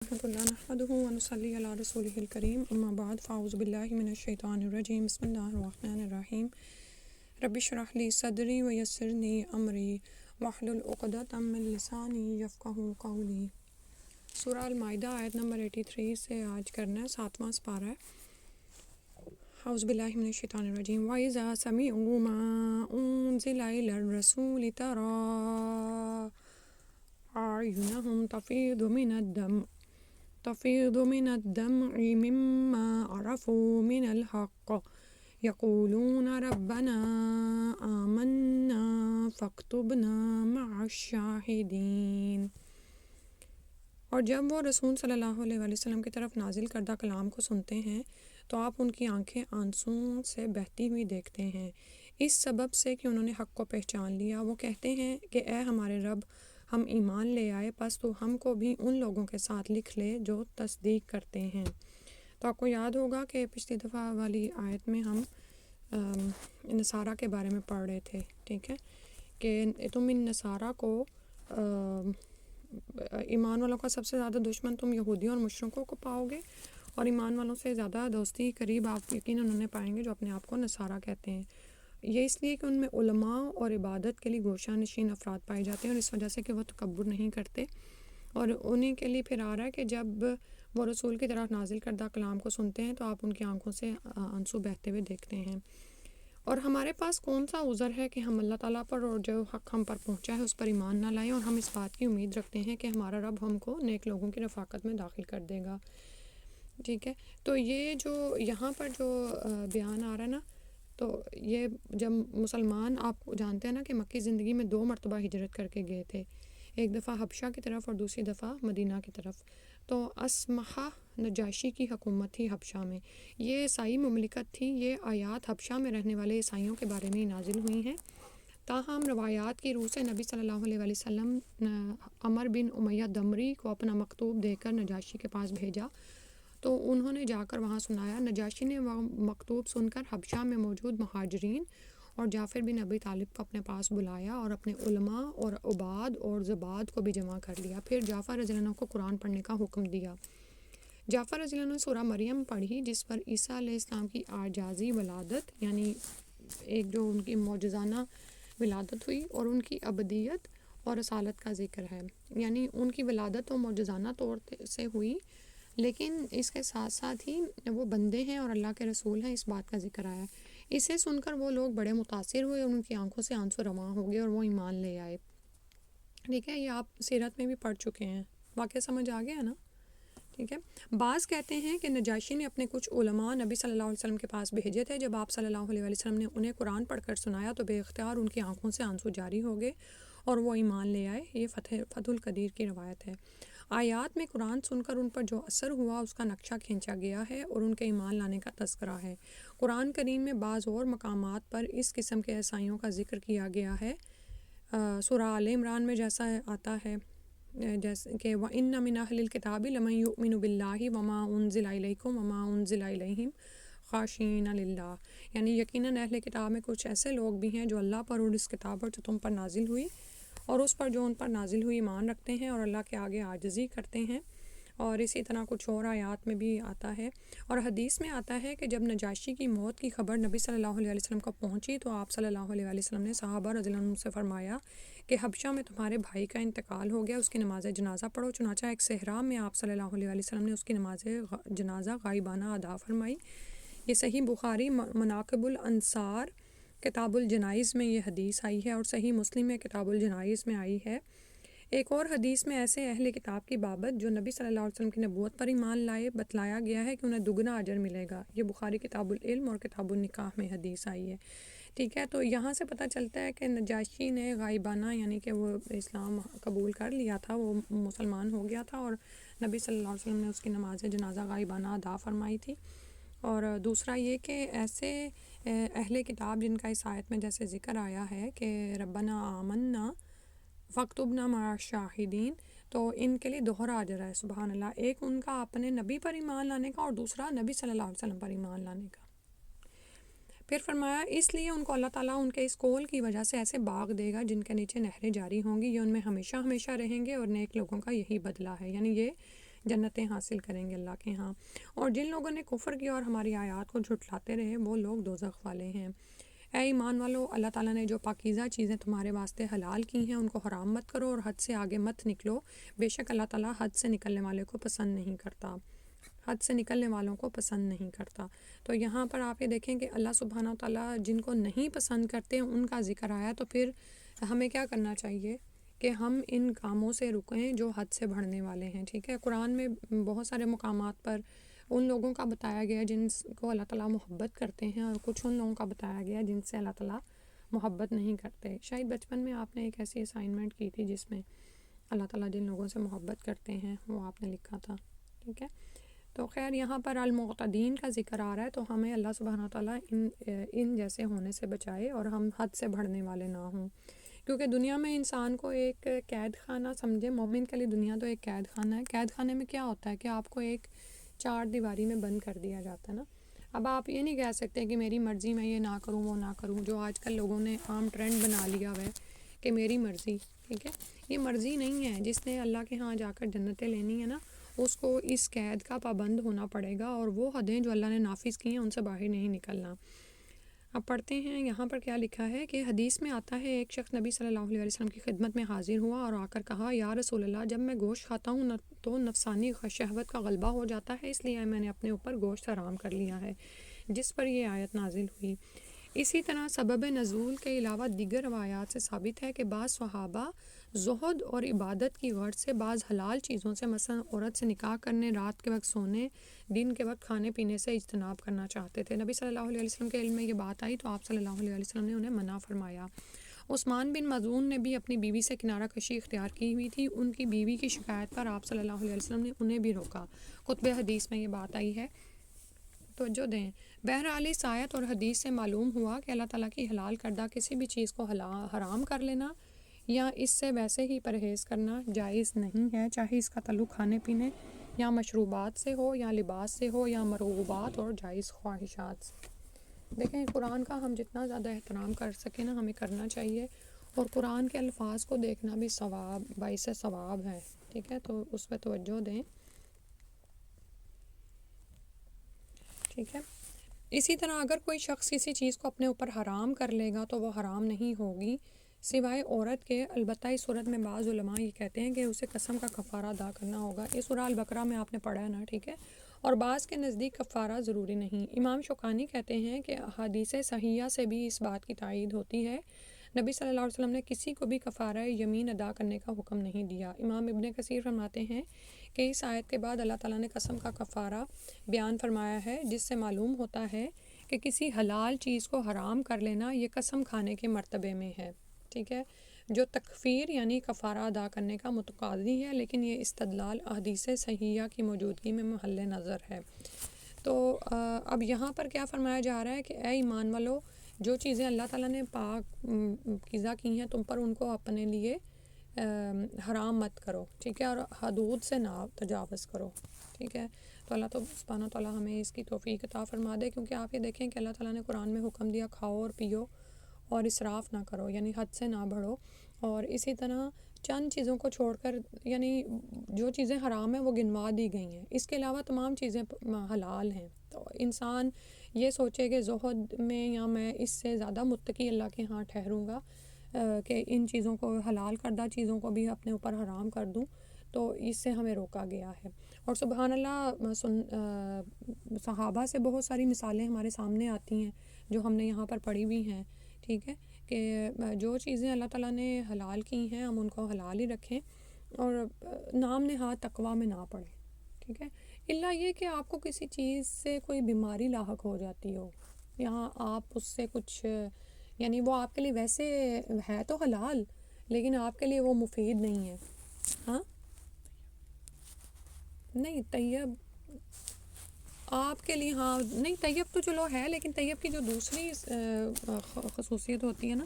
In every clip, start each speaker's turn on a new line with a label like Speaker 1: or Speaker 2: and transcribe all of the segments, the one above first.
Speaker 1: ورحمۃ اللہ نحمدہ ونصلی علی رسولہ الکریم اما بعد فاعوذ باللہ من الشیطان الرجیم بسم اللہ الرحمن الرحیم رب اشرح لی صدری ویسر لی امری واحلل عقدۃ من لسانی یفقہوا قولی۔ سورہ المائدہ آیت نمبر 83 سے آج کرنا ہے 7واں سپارہ ہے۔ اعوذ باللہ من الشیطان الرجیم وَإِذَا سَمِعُوا مَا أُنزِلَ إِلَى الرَّسُولِ تَرَىٰ أَعْيُنَهُمْ تفيض من الدمع مما عرفوا من الحق يقولون ربنا آمنا فاكتبنا مع الشاهدين۔ اور جب وہ رسول صلی اللہ علیہ وسلم کی طرف نازل کردہ کلام کو سنتے ہیں تو آپ ان کی آنکھیں آنسوؤں سے بہتی ہوئی دیکھتے ہیں، اس سبب سے کہ انہوں نے حق کو پہچان لیا۔ وہ کہتے ہیں کہ اے ہمارے رب، ہم ایمان لے آئے، پس تو ہم کو بھی ان لوگوں کے ساتھ لکھ لے جو تصدیق کرتے ہیں۔ تو آپ کو یاد ہوگا کہ پچھلی دفعہ والی آیت میں ہم نصارہ کے بارے میں پڑھ رہے تھے، ٹھیک ہے، کہ تم ان نصارہ کو ایمان والوں کا سب سے زیادہ دشمن تم یہودیوں اور مشرکوں کو پاؤ گے، اور ایمان والوں سے زیادہ دوستی قریب آپ یقیناً انہیں پائیں گے جو اپنے آپ کو نصارہ کہتے ہیں۔ یہ اس لیے کہ ان میں علماء اور عبادت کے لیے گوشہ نشین افراد پائے جاتے ہیں، اور اس وجہ سے کہ وہ تکبر نہیں کرتے، اور انہیں کے لیے پھر آ رہا ہے کہ جب وہ رسول کی طرف نازل کردہ کلام کو سنتے ہیں تو آپ ان کی آنکھوں سے آنسو بہتے ہوئے دیکھتے ہیں۔ اور ہمارے پاس کون سا عذر ہے کہ ہم اللہ تعالیٰ پر اور جو حق ہم پر پہنچا ہے اس پر ایمان نہ لائیں، اور ہم اس بات کی امید رکھتے ہیں کہ ہمارا رب ہم کو نیک لوگوں کی رفاقت میں داخل کر دے گا، ٹھیک ہے۔ تو یہ جو یہاں پر جو بیان آ رہا ہے نا، تو یہ جب مسلمان، آپ جانتے ہیں نا کہ مکی زندگی میں 2 مرتبہ ہجرت کر کے گئے تھے، ایک دفعہ حبشہ کی طرف اور دوسری دفعہ مدینہ کی طرف۔ تو اسمحہ نجاشی کی حکومت تھی حبشہ میں، یہ عیسائی مملکت تھی۔ یہ آیات حبشہ میں رہنے والے عیسائیوں کے بارے میں نازل ہوئی ہیں۔ تاہم روایات کی روح سے نبی صلی اللہ علیہ وسلم عمر بن امیہ دمری کو اپنا مکتوب دے کر نجاشی کے پاس بھیجا، تو انہوں نے جا کر وہاں سنایا۔ نجاشی نے وہ مکتوب سن کر حبشہ میں موجود مہاجرین اور جعفر بن ابی طالب کو اپنے پاس بلایا اور اپنے علماء اور عباد اور زباد کو بھی جمع کر لیا۔ پھر جعفر رضی اللہ عنہ کو قرآن پڑھنے کا حکم دیا۔ جعفر رضی اللہ عنہ نے سورہ مریم پڑھی، جس پر عیسیٰ علیہ السلام کی اعجازی ولادت، یعنی ایک جو ان کی معجزانہ ولادت ہوئی، اور ان کی ابدیت اور رسالت کا ذکر ہے، یعنی ان کی ولادت تو معجزانہ طور سے ہوئی، لیکن اس کے ساتھ ساتھ ہی وہ بندے ہیں اور اللہ کے رسول ہیں، اس بات کا ذکر آیا ہے۔ اسے سن کر وہ لوگ بڑے متاثر ہوئے اور ان کی آنکھوں سے آنسو رواں ہو گئے اور وہ ایمان لے آئے، ٹھیک ہے۔ یہ آپ سیرت میں بھی پڑھ چکے ہیں، واقعہ سمجھ آ گیا ہے نا، ٹھیک ہے۔ بعض کہتے ہیں کہ نجاشی نے اپنے کچھ علماء نبی صلی اللہ علیہ وسلم کے پاس بھیجے تھے۔ جب آپ صلی اللہ علیہ وسلم نے انہیں قرآن پڑھ کر سنایا تو بے اختیار ان کی آنکھوں سے آنسو جاری ہو گئے اور وہ ایمان لے آئے۔ یہ فتح القدیر کی روایت ہے۔ آیات میں قرآن سن کر ان پر جو اثر ہوا اس کا نقشہ کھینچا گیا ہے اور ان کے ایمان لانے کا تذکرہ ہے۔ قرآن کریم میں بعض اور مقامات پر اس قسم کے عیسائیوں کا ذکر کیا گیا ہے۔ سورہ آل عمران میں جیسا آتا ہے، جیسے کہ وَإِنَّ مِنْ أَهْلِ الْكِتَابِ لَمَن يُؤْمِنُ بِاللَّهِ وَمَا أُنزِلَ إِلَيْكُمْ وَمَا أُنزِلَ إِلَيْهِمْ خَاشِعِينَ لِلَّهِ، یعنی یقیناً اہل کتاب میں کچھ ایسے لوگ بھی ہیں جو اللہ پر اور اس کتاب پر جو تم پر نازل ہوئی اور اس پر جو ان پر نازل ہوئی ایمان رکھتے ہیں اور اللہ کے آگے عاجزی کرتے ہیں۔ اور اسی طرح کچھ اور آیات میں بھی آتا ہے، اور حدیث میں آتا ہے کہ جب نجاشی کی موت کی خبر نبی صلی اللہ علیہ وسلم کو پہنچی تو آپ صلی اللہ علیہ وسلم نے صحابہ رضی اللہ عنہم سے فرمایا کہ حبشہ میں تمہارے بھائی کا انتقال ہو گیا، اس کی نماز جنازہ پڑھو۔ چنانچہ ایک صحرا میں آپ صلی اللہ علیہ وسلم نے اس کی نماز جنازہ غائبانہ ادا فرمائی۔ یہ صحیح بخاری مناقب الانصار کتاب الجنائز میں یہ حدیث آئی ہے، اور صحیح مسلم میں کتاب الجنائز میں آئی ہے۔ ایک اور حدیث میں ایسے اہل کتاب کی بابت جو نبی صلی اللہ علیہ وسلم کی نبوت پر ایمان لائے بتلایا گیا ہے کہ انہیں دگنا اجر ملے گا۔ یہ بخاری کتاب العلم اور کتاب النکاح میں حدیث آئی ہے، ٹھیک ہے۔ تو یہاں سے پتہ چلتا ہے کہ نجاشی نے غائبانہ، یعنی کہ وہ اسلام قبول کر لیا تھا، وہ مسلمان ہو گیا تھا، اور نبی صلی اللہ علیہ وسلم نے اس کی نماز جنازہ غائبانہ ادا فرمائی تھی۔ اور دوسرا یہ کہ ایسے اہل کتاب جن کا اس آیت میں جیسے ذکر آیا ہے کہ ربنا آمنا فاکتبنا مع الشاہدین، تو ان کے لیے دوہرا اجر ہے، سبحان اللہ۔ ایک ان کا اپنے نبی پر ایمان لانے کا، اور دوسرا نبی صلی اللہ علیہ وسلم پر ایمان لانے کا۔ پھر فرمایا اس لیے ان کو اللہ تعالیٰ ان کے اس قول کی وجہ سے ایسے باغ دے گا جن کے نیچے نہریں جاری ہوں گی، یہ ان میں ہمیشہ ہمیشہ رہیں گے، اور نیک لوگوں کا یہی بدلہ ہے، یعنی یہ جنتیں حاصل کریں گے اللہ کے ہاں۔ اور جن لوگوں نے کفر کیا اور ہماری آیات کو جھٹلاتے رہے وہ لوگ دوزخ والے ہیں۔ اے ایمان والو، اللہ تعالیٰ نے جو پاکیزہ چیزیں تمہارے واسطے حلال کی ہیں ان کو حرام مت کرو اور حد سے آگے مت نکلو، بے شک اللہ تعالیٰ حد سے نکلنے والے کو پسند نہیں کرتا، حد سے نکلنے والوں کو پسند نہیں کرتا۔ تو یہاں پر آپ یہ دیکھیں کہ اللہ سبحانہ و تعالیٰ جن کو نہیں پسند کرتے ان کا ذکر آیا، تو پھر ہمیں کیا کرنا چاہیے کہ ہم ان کاموں سے رکیں جو حد سے بڑھنے والے ہیں، ٹھیک ہے۔ قرآن میں بہت سارے مقامات پر ان لوگوں کا بتایا گیا جن کو اللہ تعالیٰ محبت کرتے ہیں، اور کچھ ان لوگوں کا بتایا گیا جن سے اللہ تعالیٰ محبت نہیں کرتے۔ شاید بچپن میں آپ نے ایک ایسی اسائنمنٹ کی تھی جس میں اللہ تعالیٰ جن لوگوں سے محبت کرتے ہیں وہ آپ نے لکھا تھا، ٹھیک ہے۔ تو خیر یہاں پر المعتدین کا ذکر آ رہا ہے، تو ہمیں اللہ سبحانہ تعالیٰ ان جیسے ہونے سے بچائے اور ہم حد سے بڑھنے والے نہ ہوں، کیونکہ دنیا میں انسان کو ایک قید خانہ سمجھے، مومن کے لیے دنیا تو ایک قید خانہ ہے۔ قید خانے میں کیا ہوتا ہے کہ آپ کو ایک چار دیواری میں بند کر دیا جاتا ہے نا۔ اب آپ یہ نہیں کہہ سکتے کہ میری مرضی میں یہ نہ کروں وہ نہ کروں، جو آج کل لوگوں نے عام ٹرینڈ بنا لیا ہوا ہے کہ میری مرضی، ٹھیک ہے۔ یہ مرضی نہیں ہے، جس نے اللہ کے ہاں جا کر جنتیں لینی ہے نا اس کو اس قید کا پابند ہونا پڑے گا، اور وہ حدیں جو اللہ نے نافذ کی ہیں ان سے باہر نہیں نکلنا۔ اب پڑھتے ہیں یہاں پر کیا لکھا ہے کہ حدیث میں آتا ہے ایک شخص نبی صلی اللہ علیہ وسلم کی خدمت میں حاضر ہوا اور آ کر کہا، یا رسول اللہ، جب میں گوشت کھاتا ہوں تو نفسانی شہوت کا غلبہ ہو جاتا ہے، اس لیے میں نے اپنے اوپر گوشت حرام کر لیا ہے، جس پر یہ آیت نازل ہوئی۔ اسی طرح سبب نزول کے علاوہ دیگر روایات سے ثابت ہے کہ بعض صحابہ زہد اور عبادت کی غرض سے بعض حلال چیزوں سے، مثلا عورت سے نکاح کرنے، رات کے وقت سونے، دن کے وقت کھانے پینے سے اجتناب کرنا چاہتے تھے۔ نبی صلی اللہ علیہ وسلم کے علم میں یہ بات آئی تو آپ صلی اللہ علیہ وسلم نے انہیں منع فرمایا۔ عثمان بن مظعون نے بھی اپنی بیوی سے کنارہ کشی اختیار کی ہوئی تھی، ان کی بیوی کی شکایت پر آپ صلی اللہ علیہ وسلم نے انہیں بھی روکا۔ کتب حدیث میں یہ بات آئی ہے، توجہ دیں۔ بہرحال اس آیت اور حدیث سے معلوم ہوا کہ اللہ تعالیٰ کی حلال کردہ کسی بھی چیز کو حرام کر لینا یا اس سے ویسے ہی پرہیز کرنا جائز نہیں ہے، چاہے اس کا تعلق کھانے پینے یا مشروبات سے ہو یا لباس سے ہو یا مرغوبات اور جائز خواہشات سے۔ دیکھیں قرآن کا ہم جتنا زیادہ احترام کر سکیں نا ہمیں کرنا چاہیے، اور قرآن کے الفاظ کو دیکھنا بھی ثواب، باعث ثواب ہے، ٹھیک ہے، تو اس پہ توجہ دیں، ٹھیک ہے۔ اسی طرح اگر کوئی شخص کسی چیز کو اپنے اوپر حرام کر لے گا تو وہ حرام نہیں ہوگی سوائے عورت کے، البتہ اس صورت میں بعض علماء یہ کہتے ہیں کہ اسے قسم کا کفارہ ادا کرنا ہوگا۔ یہ سورہ البقرہ میں آپ نے پڑھا ہے نا، ٹھیک ہے، اور بعض کے نزدیک کفارہ ضروری نہیں۔ امام شوکانی کہتے ہیں کہ احادیث صحیحہ سے بھی اس بات کی تائید ہوتی ہے، نبی صلی اللہ علیہ وسلم نے کسی کو بھی کفارہ یمین ادا کرنے کا حکم نہیں دیا۔ امام ابن کثیر فرماتے ہیں کہ اس آیت کے بعد اللہ تعالیٰ نے قسم کا کفارہ بیان فرمایا ہے، جس سے معلوم ہوتا ہے کہ کسی حلال چیز کو حرام کر لینا یہ قسم کھانے کے مرتبے میں ہے، ٹھیک ہے، جو تکفیر یعنی کفارہ ادا کرنے کا متقاضی ہے، لیکن یہ استدلال احادیث صحیحہ کی موجودگی میں محل نظر ہے۔ تو اب یہاں پر کیا فرمایا جا رہا ہے کہ اے ایمان والو، جو چیزیں اللہ تعالیٰ نے پاکیزہ کی ہیں تم پر ان کو اپنے لیے حرام مت کرو، ٹھیک ہے، اور حدود سے نہ تجاوز کرو، ٹھیک ہے۔ تو اللہ تو سبحانہ تعالیٰ ہمیں اس کی توفیق عطا فرما دے، کیونکہ آپ یہ دیکھیں کہ اللہ تعالیٰ نے قرآن میں حکم دیا کھاؤ اور پیو اور اسراف نہ کرو، یعنی حد سے نہ بڑھو، اور اسی طرح چند چیزوں کو چھوڑ کر یعنی جو چیزیں حرام ہیں وہ گنوا دی گئی ہیں، اس کے علاوہ تمام چیزیں حلال ہیں۔ تو انسان یہ سوچے کہ زہد میں یا میں اس سے زیادہ متقی اللہ کے ہاں ٹھہروں گا کہ ان چیزوں کو، حلال کردہ چیزوں کو بھی اپنے اوپر حرام کر دوں، تو اس سے ہمیں روکا گیا ہے۔ اور سبحان اللہ صحابہ سے بہت ساری مثالیں ہمارے سامنے آتی ہیں جو ہم نے یہاں پر پڑھی ہوئی ہیں، ٹھیک ہے، کہ جو چیزیں اللہ تعالیٰ نے حلال کی ہیں ہم ان کو حلال ہی رکھیں اور نام نہاد تقویٰ میں نہ پڑیں، ٹھیک ہے، الا یہ کہ آپ کو کسی چیز سے کوئی بیماری لاحق ہو جاتی ہو، یہاں آپ اس سے کچھ یعنی وہ آپ کے لیے ویسے ہے تو حلال لیکن آپ کے لیے وہ مفید نہیں ہے، ہاں نہیں طیب آپ کے لیے، ہاں نہیں طیب تو چلو ہے، لیکن طیب کی جو دوسری خصوصیت ہوتی ہے نا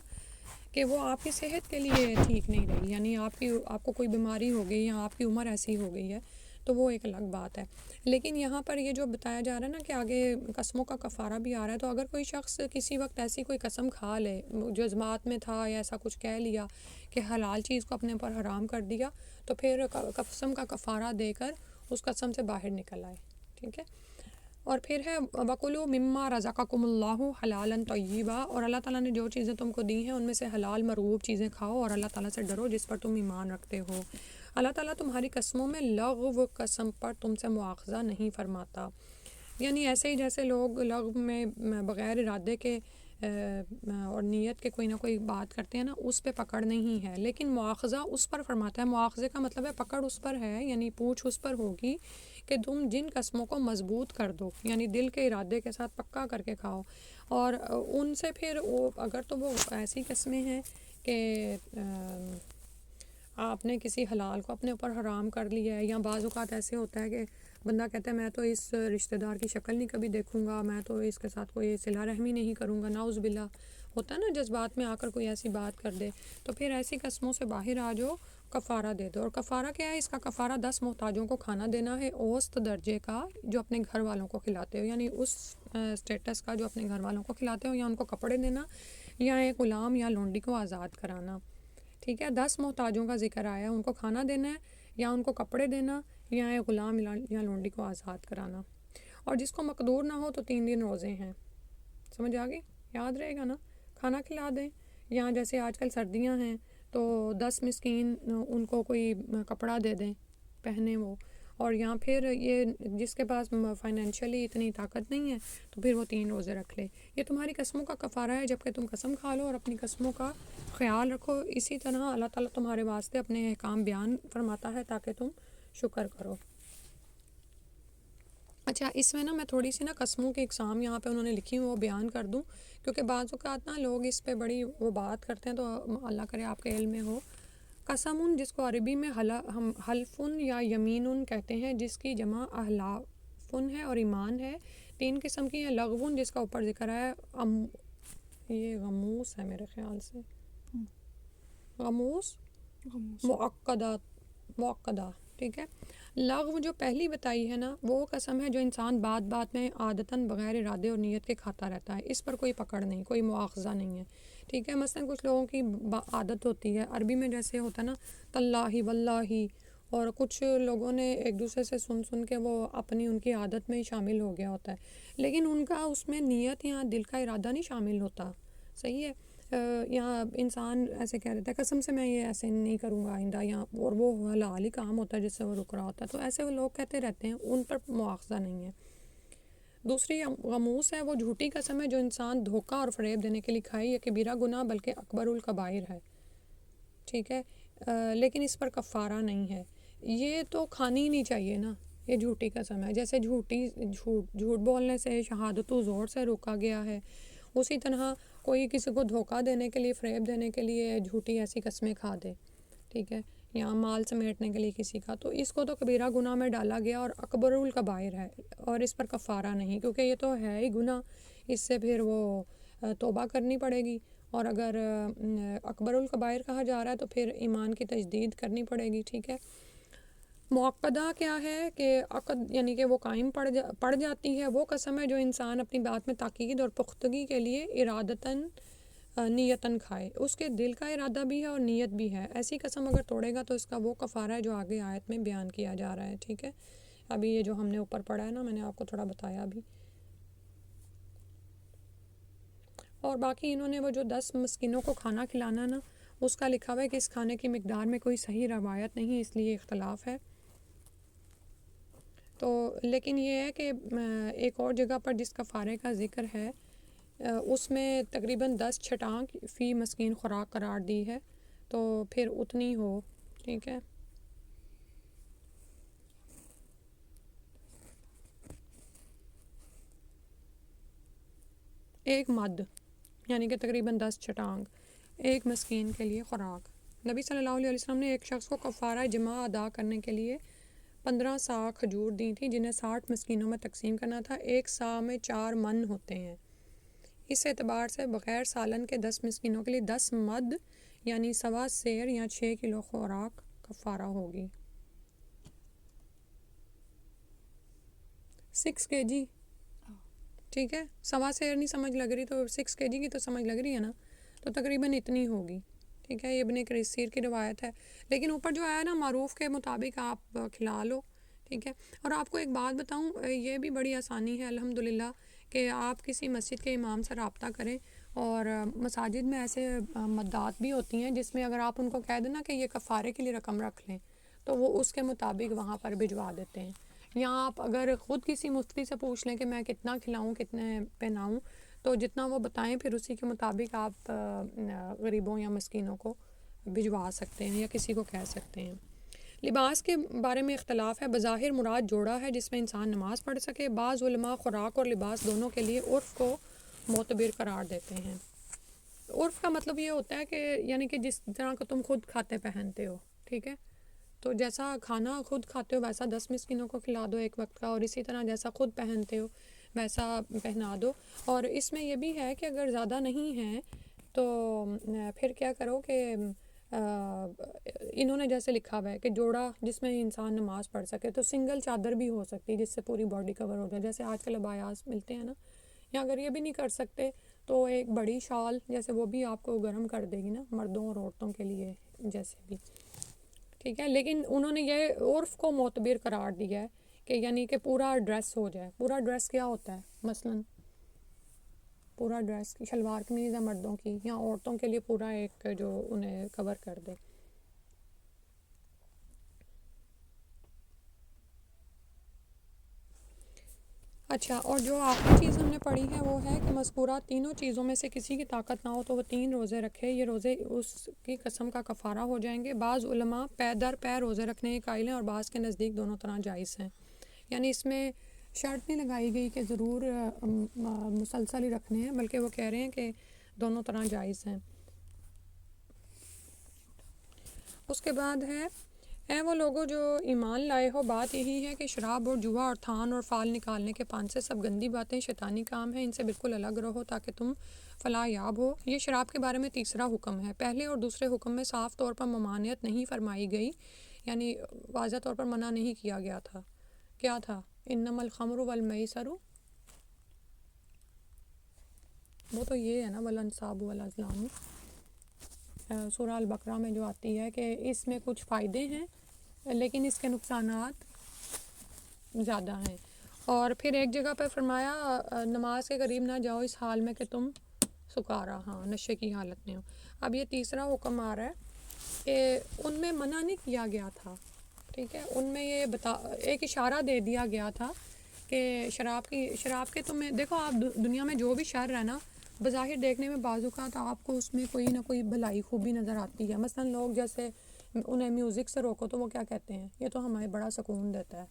Speaker 1: کہ وہ آپ کی صحت کے لیے ٹھیک نہیں رہی، یعنی آپ کو کوئی بیماری ہو گئی یا آپ کی عمر ایسی ہو گئی ہے تو وہ ایک الگ بات ہے۔ لیکن یہاں پر یہ جو بتایا جا رہا ہے نا کہ آگے قسموں کا کفارہ بھی آ رہا ہے، تو اگر کوئی شخص کسی وقت ایسی کوئی قسم کھا لے، جذبات میں تھا یا ایسا کچھ کہہ لیا کہ حلال چیز کو اپنے اوپر حرام کر دیا، تو پھر قسم کا کفارہ دے کر اس قسم سے باہر نکل آئے، ٹھیک ہے۔ اور پھر ہے وَكُلُوا مِمَّا رَزَقَكُمُ اللّٰهُ حَلَالًا طَيِّبًا، اور اللہ تعالیٰ نے جو چیزیں تم کو دی ہیں ان میں سے حلال مرغوب چیزیں کھاؤ اور اللہ تعالیٰ سے ڈرو جس پر تم ایمان رکھتے ہو۔ اللہ تعالیٰ تمہاری قسموں میں لغو قسم پر تم سے مواخذہ نہیں فرماتا، یعنی ایسے ہی جیسے لوگ لغو میں بغیر ارادے کے اور نیت کے کوئی نہ کوئی بات کرتے ہیں نا، اس پہ پکڑ نہیں ہے، لیکن مواخذہ اس پر فرماتا ہے۔ مواخذے کا مطلب ہے پکڑ اس پر ہے، یعنی پوچھ اس پر ہوگی کہ تم جن قسموں کو مضبوط کر دو، یعنی دل کے ارادے کے ساتھ پکا کر کے کھاؤ، اور ان سے پھر اگر تو وہ ایسی قسمیں ہیں کہ آپ نے کسی حلال کو اپنے اوپر حرام کر لیا ہے، یا بعض اوقات ایسے ہوتا ہے کہ بندہ کہتا ہے میں تو اس رشتہ دار کی شکل نہیں کبھی دیکھوں گا، میں تو اس کے ساتھ کوئی صلہ رحمی نہیں کروں گا، نعوذ باللہ، ہوتا ہے نا جذبات میں آ کر کوئی ایسی بات کر دے، تو پھر ایسی قسموں سے باہر آ جاؤ، کفارہ دے دو۔ اور کفارہ کیا ہے؟ اس کا کفارہ 10 محتاجوں کو کھانا دینا ہے، اوسط درجے کا، جو اپنے گھر والوں کو کھلاتے ہو، یعنی اس سٹیٹس کا جو اپنے گھر والوں کو کھلاتے ہو، یا ان کو کپڑے دینا، یا ایک غلام یا لونڈی کو آزاد کرانا، ٹھیک ہے۔ 10 محتاجوں کا ذکر آیا، ان کو کھانا دینا ہے، یا ان کو کپڑے دینا، یا ایک غلام یا لونڈی کو آزاد کرانا۔ اور جس کو مقدور نہ ہو تو 3 دن روزے ہیں، سمجھ آ گئی؟ یاد رہے گا نا، کھانا کھلا دیں، یا جیسے آج کل سردیاں ہیں تو 10 مسکین ان کو کوئی کپڑا دے دیں پہنے وہ، اور یا پھر یہ جس کے پاس فائنینشلی اتنی طاقت نہیں ہے تو پھر وہ 3 روزے رکھ لے۔ یہ تمہاری قسموں کا کفارہ ہے، جب کہ تم قسم کھا لو اور اپنی قسموں کا خیال رکھو۔ اسی طرح اللہ تعالیٰ تمہارے واسطے اپنے احکام بیان فرماتا ہے تاکہ تم شکر کرو۔ اچھا، اس میں نا میں تھوڑی سی نا قسموں کی اقسام یہاں پہ انہوں نے لکھی وہ بیان کر دوں، کیونکہ بعض اوقات نا لوگ اس پہ بڑی وہ بات کرتے ہیں، تو اللہ کرے آپ کے علم میں ہو۔ قسم، جس کو عربی میں حلفن یا یمین کہتے ہیں، جس کی جمع احلافن ہے اور ایمان ہے۔ 3 قسم کی ہیں۔ لغون، جس کا اوپر ذکر ہے، یہ غموس ہے میرے خیال سے، غموس معقدہ، ٹھیک ہے۔ لغو جو پہلی بتائی ہے نا، وہ قسم ہے جو انسان بات بات میں عادتاً بغیر ارادے اور نیت کے کھاتا رہتا ہے، اس پر کوئی پکڑ نہیں، کوئی مواخذہ نہیں ہے، ٹھیک ہے۔ مثلا کچھ لوگوں کی عادت ہوتی ہے، عربی میں جیسے ہوتا ہے نا تاللہ واللہ، اور کچھ لوگوں نے ایک دوسرے سے سن کے وہ اپنی ان کی عادت میں ہی شامل ہو گیا ہوتا ہے، لیکن ان کا اس میں نیت یا دل کا ارادہ نہیں شامل ہوتا، صحیح ہے۔ یا انسان ایسے کہہ دیتا ہے قسم سے میں یہ ایسے نہیں کروں گا آئندہ، یا اور وہ حلال ہی کام ہوتا ہے جس سے وہ رک رہا ہوتا ہے، تو ایسے وہ لوگ کہتے رہتے ہیں، ان پر مواخذہ نہیں ہے۔ دوسری غموس ہے، وہ جھوٹی قسم ہے جو انسان دھوکہ اور فریب دینے کے لیے کھائے، یہ کبیرہ گناہ بلکہ اکبر الکبائر ہے، ٹھیک ہے، لیکن اس پر کفارہ نہیں ہے۔ یہ تو کھانی ہی نہیں چاہیے نا، یہ جھوٹی قسم ہے، جیسے جھوٹ بولنے سے، شہادت و زور سے روکا گیا ہے، اسی طرح کوئی کسی کو دھوکہ دینے کے لیے، فریب دینے کے لیے جھوٹی ایسی قسمیں کھا دے، ٹھیک ہے، یا مال سمیٹنے کے لیے کسی کا، تو اس کو تو کبیرہ گناہ میں ڈالا گیا اور اکبر الکبائر ہے، اور اس پر کفارہ نہیں، کیونکہ یہ تو ہے ہی گناہ، اس سے پھر وہ توبہ کرنی پڑے گی، اور اگر اکبر الکبائر کہا جا رہا ہے تو پھر ایمان کی تجدید کرنی پڑے گی، ٹھیک ہے۔ معقدہ کیا ہے کہ عقد، یعنی کہ وہ قائم پڑ جاتی ہے، وہ قسم ہے جو انسان اپنی بات میں تاکید اور پختگی کے لیے ارادتاً نیتاً کھائے، اس کے دل کا ارادہ بھی ہے اور نیت بھی ہے، ایسی قسم اگر توڑے گا تو اس کا وہ کفارہ ہے جو آگے آیت میں بیان کیا جا رہا ہے، ٹھیک ہے۔ ابھی یہ جو ہم نے اوپر پڑھا ہے نا، میں نے آپ کو تھوڑا بتایا ابھی، اور باقی انہوں نے وہ جو 10 مسکینوں کو کھانا کھلانا نا، اس کا لکھا ہوا ہے کہ اس کھانے کی مقدار میں کوئی صحیح روایت نہیں، اس لیے اختلاف ہے، تو لیکن یہ ہے کہ ایک اور جگہ پر جس کفارے کا ذکر ہے اس میں تقریباً 10 چھٹانک فی مسکین خوراک قرار دی ہے، تو پھر اتنی ہو، ٹھیک ہے۔ ایک مد، یعنی کہ تقریباً 10 چھٹانک ایک مسکین کے لیے خوراک۔ نبی صلی اللہ علیہ وسلم نے ایک شخص کو کفارہ جماع ادا کرنے کے لیے 15 صاع کھجور دی تھی، جنہیں 60 مسکینوں میں تقسیم کرنا تھا، ایک صاع میں 4 من ہوتے ہیں، اس اعتبار سے بغیر سالن کے 10 مسکینوں کے لیے 10 مد یعنی 1.25 سیر یا 6 کلو خوراک کفارہ ہوگی۔ 6 kg، ٹھیک ہے، 1.25 سیر نہیں سمجھ لگ رہی تو 6 kg کی تو سمجھ لگ رہی ہے نا، تو تقریباً اتنی ہوگی، ٹھیک ہے، یہ ابن کثیر کی روایت ہے، لیکن اوپر جو آیا نا معروف کے مطابق آپ کھلا لو، ٹھیک ہے. اور آپ کو ایک بات بتاؤں، یہ بھی بڑی آسانی ہے الحمدللہ کہ آپ کسی مسجد کے امام سے رابطہ کریں. اور مساجد میں ایسے مدات بھی ہوتی ہیں جس میں اگر آپ ان کو کہہ دیں نا کہ یہ کفارے کے لیے رقم رکھ لیں تو وہ اس کے مطابق وہاں پر بھجوا دیتے ہیں. یا آپ اگر خود کسی مفتی سے پوچھ لیں کہ میں کتنا کھلاؤں کتنے پہناؤں، تو جتنا وہ بتائیں پھر اسی کے مطابق آپ غریبوں یا مسکینوں کو بھجوا سکتے ہیں یا کسی کو کہہ سکتے ہیں. لباس کے بارے میں اختلاف ہے. بظاہر مراد جوڑا ہے جس میں انسان نماز پڑھ سکے. بعض علماء خوراک اور لباس دونوں کے لیے عرف کو معتبر قرار دیتے ہیں. عرف کا مطلب یہ ہوتا ہے کہ یعنی کہ جس طرح کا تم خود کھاتے پہنتے ہو، ٹھیک ہے، تو جیسا کھانا خود کھاتے ہو ویسا 10 مسکینوں کو کھلا دو ایک وقت کا، اور اسی طرح جیسا خود پہنتے ہو ویسا پہنا دو. اور اس میں یہ بھی ہے کہ اگر زیادہ نہیں ہیں تو پھر کیا کرو کہ انہوں نے جیسے لکھا ہوا ہے کہ جوڑا جس میں انسان نماز پڑھ سکے، تو سنگل چادر بھی ہو سکتی ہے جس سے پوری باڈی کور ہو جائے، جیسے آج کل عبایات ملتے ہیں نا. یا اگر یہ بھی نہیں کر سکتے تو ایک بڑی شال جیسے وہ بھی آپ کو گرم کر دے گی نا، مردوں اور عورتوں کے لیے جیسے بھی، ٹھیک ہے. لیکن انہوں نے یہ عرف کو معتبر قرار دیا ہے کہ یعنی کہ پورا ڈریس ہو جائے. پورا ڈریس کیا ہوتا ہے؟ مثلاً پورا ڈریس کی شلوار قمیض ہے مردوں کی، یا عورتوں کے لیے پورا ایک جو انہیں کور کر دے. اچھا، اور جو آخری چیز ہم نے پڑھی ہے وہ ہے کہ مذکورہ تینوں چیزوں میں سے کسی کی طاقت نہ ہو تو وہ 3 روزے رکھے. یہ روزے اس کی قسم کا کفارہ ہو جائیں گے. بعض علماء پے در پے روزے رکھنے کے قائل ہیں اور بعض کے نزدیک دونوں طرح جائز ہیں. یعنی اس میں شرط نہیں لگائی گئی کہ ضرور مسلسل ہی رکھنے ہیں، بلکہ وہ کہہ رہے ہیں کہ دونوں طرح جائز ہیں. اس کے بعد ہے، اے وہ لوگوں جو ایمان لائے ہو، بات یہی ہے کہ شراب اور جوا اور تھان اور فال نکالنے کے پان سے سب گندی باتیں شیطانی کام ہیں، ان سے بالکل الگ رہو تاکہ تم فلاح یاب ہو. یہ شراب کے بارے میں تیسرا حکم ہے. پہلے اور دوسرے حکم میں صاف طور پر ممانعت نہیں فرمائی گئی، یعنی واضح طور پر منع نہیں کیا گیا تھا. کیا تھا؟ انما الخمر والمیسر، وہ تو یہ ہے نا، والانصاب والازلام، سورہ البقرہ میں جو آتی ہے کہ اس میں کچھ فائدے ہیں لیکن اس کے نقصانات زیادہ ہیں. اور پھر ایک جگہ پہ فرمایا نماز کے قریب نہ جاؤ اس حال میں کہ تم سکارا، ہاں، نشے کی حالت میں ہو. اب یہ تیسرا حکم آ رہا ہے کہ ان میں منع نہیں کیا گیا تھا، ٹھیک ہے، ان میں یہ ایک اشارہ دے دیا گیا تھا کہ شراب کے تمہیں دیکھو، آپ دنیا میں جو بھی شر ہے نا، بظاہر دیکھنے میں بعض اوقات آپ کو اس میں کوئی نہ کوئی بھلائی خوبی نظر آتی ہے. مثلا لوگ جیسے انہیں میوزک سے روکو تو وہ کیا کہتے ہیں، یہ تو ہمیں بڑا سکون دیتا ہے،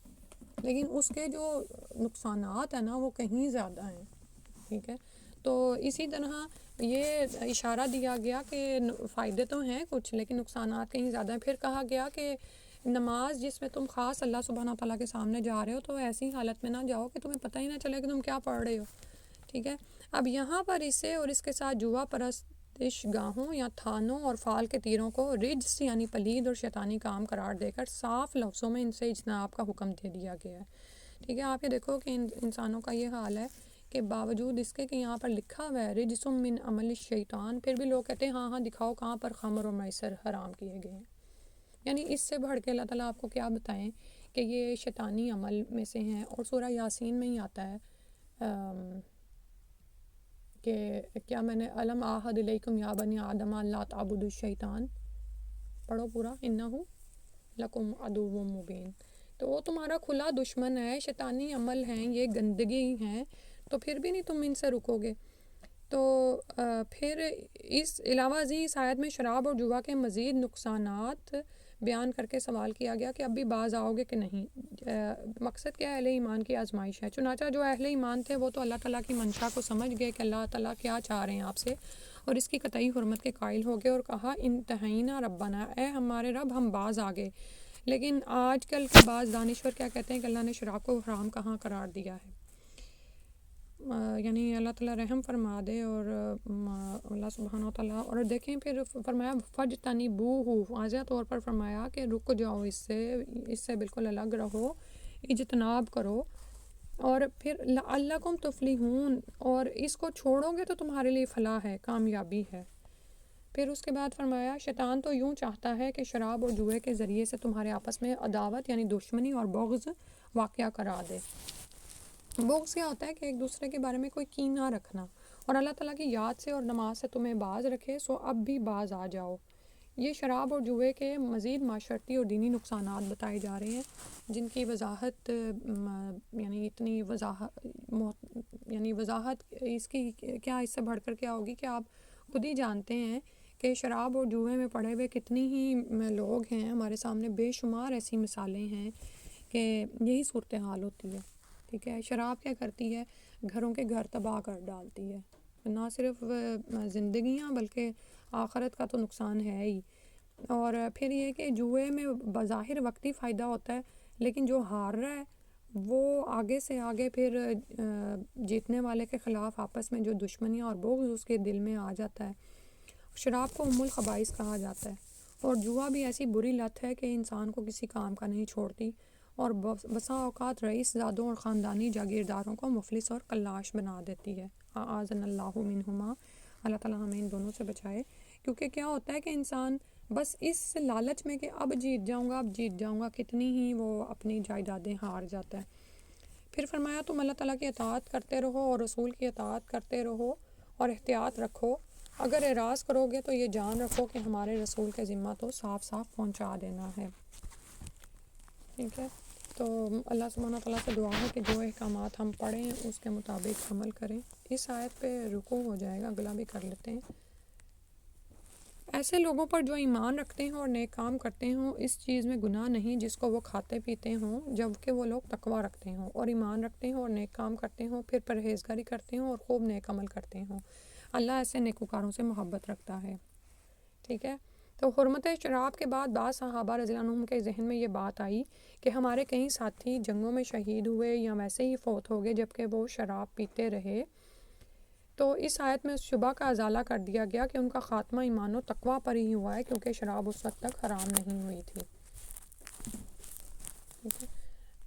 Speaker 1: لیکن اس کے جو نقصانات ہیں نا وہ کہیں زیادہ ہیں، ٹھیک ہے. تو اسی طرح یہ اشارہ دیا گیا کہ فائدے تو ہیں کچھ لیکن نقصانات کہیں زیادہ ہیں. پھر کہا گیا کہ نماز جس میں تم خاص اللہ سبحانہ تعالیٰ کے سامنے جا رہے ہو تو ایسی حالت میں نہ جاؤ کہ تمہیں پتہ ہی نہ چلے کہ تم کیا پڑھ رہے ہو، ٹھیک ہے. اب یہاں پر اسے اور اس کے ساتھ جوا پرستش گاہوں یا تھانوں اور فال کے تیروں کو رجس یعنی پلید اور شیطانی کام قرار دے کر صاف لفظوں میں ان سے اجتناب کا حکم دے دیا گیا ہے، ٹھیک ہے. آپ یہ دیکھو کہ انسانوں کا یہ حال ہے کہ باوجود اس کے کہ یہاں پر لکھا ہوا ہے رجسم من عمل الشیطان، پھر بھی لوگ کہتے ہیں ہاں دکھاؤ کہاں پر خمر اور میسر حرام کیے گئے ہیں. یعنی اس سے بڑھ کے اللہ تعالیٰ آپ کو کیا بتائیں کہ یہ شیطانی عمل میں سے ہیں. اور سورہ یاسین میں ہی آتا ہے کہ کیا میں نے علم آحد علیکم یا بنی آدم لا تعبدوا الشیطان، پڑھو پورا، انہ لکم عدو مبین. تو وہ تمہارا کھلا دشمن ہے، شیطانی عمل ہیں، یہ گندگی ہیں، تو پھر بھی نہیں تم ان سے رکو گے. تو پھر اس علاوہ ازیں اس آیت میں شراب اور جوا کے مزید نقصانات بیان کر کے سوال کیا گیا کہ اب بھی باز آؤ گے کہ نہیں. مقصد کیا ہے؟ اہل ایمان کی آزمائش ہے. چنانچہ جو اہل ایمان تھے وہ تو اللہ تعالیٰ کی منشا کو سمجھ گئے کہ اللہ تعالیٰ کیا چاہ رہے ہیں آپ سے، اور اس کی قطعی حرمت کے قائل ہو گئے اور کہا انتہینا ربنا، اے ہمارے رب ہم باز آ گئے. لیکن آج کل کے بعض دانشور کیا کہتے ہیں کہ اللہ نے شراب کو حرام کہاں قرار دیا ہے. یعنی اللہ تعالیٰ رحم فرما دے. اور اللہ سبحانہ و تعالیٰ، اور دیکھیں پھر فرمایا فجتنبوہ، واضح طور پر فرمایا کہ رک جاؤ اس سے بالکل الگ رہو، اجتناب کرو. اور پھر لعلکم تفلحون، اور اس کو چھوڑو گے تو تمہارے لیے فلاح ہے، کامیابی ہے. پھر اس کے بعد فرمایا شیطان تو یوں چاہتا ہے کہ شراب اور جوئے کے ذریعے سے تمہارے آپس میں عداوت یعنی دشمنی اور بغض واقعہ کرا دے۔ بغض کیا ہوتا ہے کہ ایک دوسرے کے بارے میں کوئی کینہ رکھنا، اور اللہ تعالیٰ کی یاد سے اور نماز سے تمہیں باز رکھے، سو اب بھی باز آ جاؤ۔ یہ شراب اور جوئے کے مزید معاشرتی اور دینی نقصانات بتائے جا رہے ہیں، جن کی وضاحت یعنی اتنی وضاحت اس کی کیا اس سے بڑھ کر کیا ہوگی کہ آپ خود ہی جانتے ہیں کہ شراب اور جوئے میں پڑے ہوئے کتنی ہی لوگ ہیں، ہمارے سامنے بے شمار ایسی مثالیں ہیں کہ یہی صورتحال ہوتی ہے۔ ٹھیک ہے، شراب کیا کرتی ہے؟ گھروں کے گھر تباہ کر ڈالتی ہے، نہ صرف زندگیاں بلکہ آخرت کا تو نقصان ہے ہی۔ اور پھر یہ کہ جوئے میں بظاہر وقتی فائدہ ہوتا ہے، لیکن جو ہار رہا ہے وہ آگے سے آگے پھر جیتنے والے کے خلاف آپس میں جو دشمنی اور بغض اس کے دل میں آ جاتا ہے۔ شراب کو ام الخبائث کہا جاتا ہے، اور جوا بھی ایسی بری لت ہے کہ انسان کو کسی کام کا نہیں چھوڑتی، اور بسا اوقات رئیس زادوں اور خاندانی جاگیرداروں کو مفلس اور کلاش بنا دیتی ہے۔ اعاذنا اللہ منہما، اللہ تعالیٰ ہمیں ان دونوں سے بچائے۔ کیونکہ کیا ہوتا ہے کہ انسان بس اس لالچ میں کہ اب جیت جاؤں گا کتنی ہی وہ اپنی جائیدادیں ہار جاتا ہے۔ پھر فرمایا تم اللہ تعالیٰ کی اطاعت کرتے رہو اور رسول کی اطاعت کرتے رہو اور احتیاط رکھو، اگر اعراض کرو گے تو یہ جان رکھو کہ ہمارے رسول کے ذمہ تو صاف صاف پہنچا دینا ہے۔ ٹھیک ہے، تو اللہ سبحانہ تعالیٰ سے دعا ہے کہ جو احکامات ہم پڑھیں اس کے مطابق عمل کریں۔ اس آیت پہ رکوع ہو جائے گا، اگلا بھی کر لیتے ہیں۔ ایسے لوگوں پر جو ایمان رکھتے ہیں اور نیک کام کرتے ہوں، اس چیز میں گناہ نہیں جس کو وہ کھاتے پیتے ہوں، جب کہ وہ لوگ تقویٰ رکھتے ہوں اور ایمان رکھتے ہوں اور نیک کام کرتے ہوں، پھر پرہیزگاری کرتے ہوں اور خوب نیک عمل کرتے ہوں، اللہ ایسے نیکوکاروں سے محبت رکھتا ہے۔ ٹھیک ہے، تو حرمت شراب کے بعد بعض صحابہ رضی اللہ عنہم کے ذہن میں یہ بات آئی کہ ہمارے کئی ساتھی جنگوں میں شہید ہوئے یا ویسے ہی فوت ہو گئے جبکہ وہ شراب پیتے رہے، تو اس آیت میں اس شبہ کا ازالہ کر دیا گیا کہ ان کا خاتمہ ایمان و تقویٰ پر ہی ہوا ہے، کیونکہ شراب اس وقت تک حرام نہیں ہوئی تھی۔ ٹھیک ہے،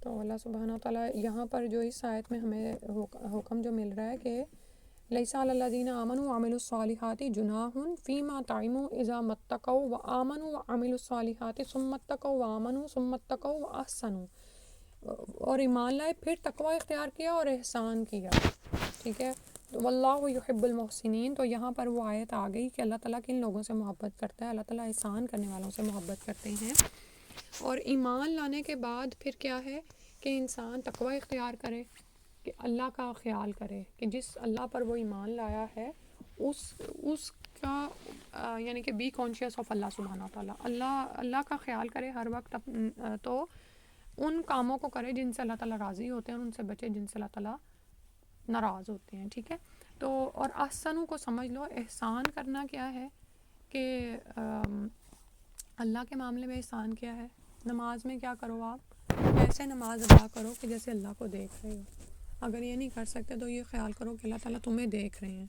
Speaker 1: تو اللہ سبحانہ تعالیٰ یہاں پر جو اس آیت میں ہمیں حکم جو مل رہا ہے کہ لیس علی الذین آمنوا وعملوا الصالحات جناح فیما طعموا اذا ما اتقوا وآمنوا وعملوا الصالحات ثم اتقوا وآمنوا ثم اتقوا واحسنوا، اور ایمان لائے پھر تقوی اختیار کیا اور احسان کیا۔ ٹھیک ہے، واللہ یحب المحسنین، تو یہاں پر وہ آیت آ گئی کہ اللہ تعالیٰ کن لوگوں سے محبت کرتا ہے، اللہ تعالیٰ احسان کرنے والوں سے محبت کرتے ہیں۔ اور ایمان لانے کے بعد پھر کیا ہے کہ انسان تقوی اختیار کرے، کہ اللہ کا خیال کرے کہ جس اللہ پر وہ ایمان لایا ہے اس کا یعنی کہ بی کانشیس آف اللہ سبحانہ تعالیٰ، اللہ کا خیال کرے ہر وقت، تو ان کاموں کو کرے جن سے اللہ تعالیٰ راضی ہوتے ہیں اور ان سے بچے جن سے اللہ تعالیٰ ناراض ہوتے ہیں۔ ٹھیک ہے، تو اور احسنوں کو سمجھ لو، احسان کرنا کیا ہے کہ اللہ کے معاملے میں احسان کیا ہے؟ نماز میں کیا کرو، آپ ایسے نماز ادا کرو کہ جیسے اللہ کو دیکھ رہے ہو، اگر یہ نہیں کر سکتے تو یہ خیال کرو کہ اللہ تعالیٰ تمہیں دیکھ رہے ہیں۔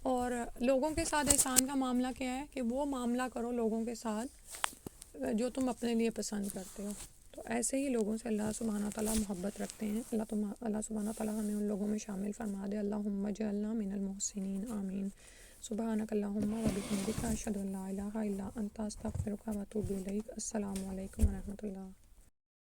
Speaker 1: اور لوگوں کے ساتھ احسان کا معاملہ کیا ہے کہ وہ معاملہ کرو لوگوں کے ساتھ جو تم اپنے لیے پسند کرتے ہو، تو ایسے ہی لوگوں سے اللہ سبحانہ تعالیٰ محبت رکھتے ہیں۔ اللہ سبحانہ تعالیٰ ہمیں ان لوگوں میں شامل فرما دے۔ اللہم اجعلنا من المحسنین، آمین۔ سبحانک اللہم و بحمدک، اشہد ان لا الہ الا انت، استغفرک و اتوب الیک۔ السلام علیکم و رحمۃ اللہ۔